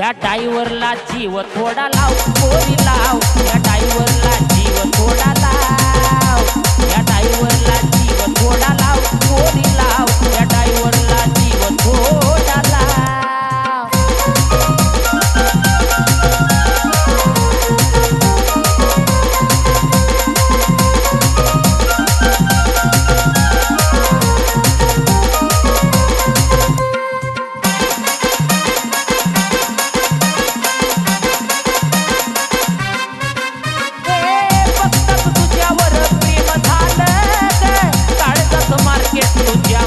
या ड्रायव्हरला जीव थोडा लाव पोरी लाव, या ड्रायव्हरला जीव थोडा लाव, या ड्रायव्हरला जीव थोडा लाव पोरी लाव, या ड्रायव्हरला जीव थोडा लाव. तुझ्या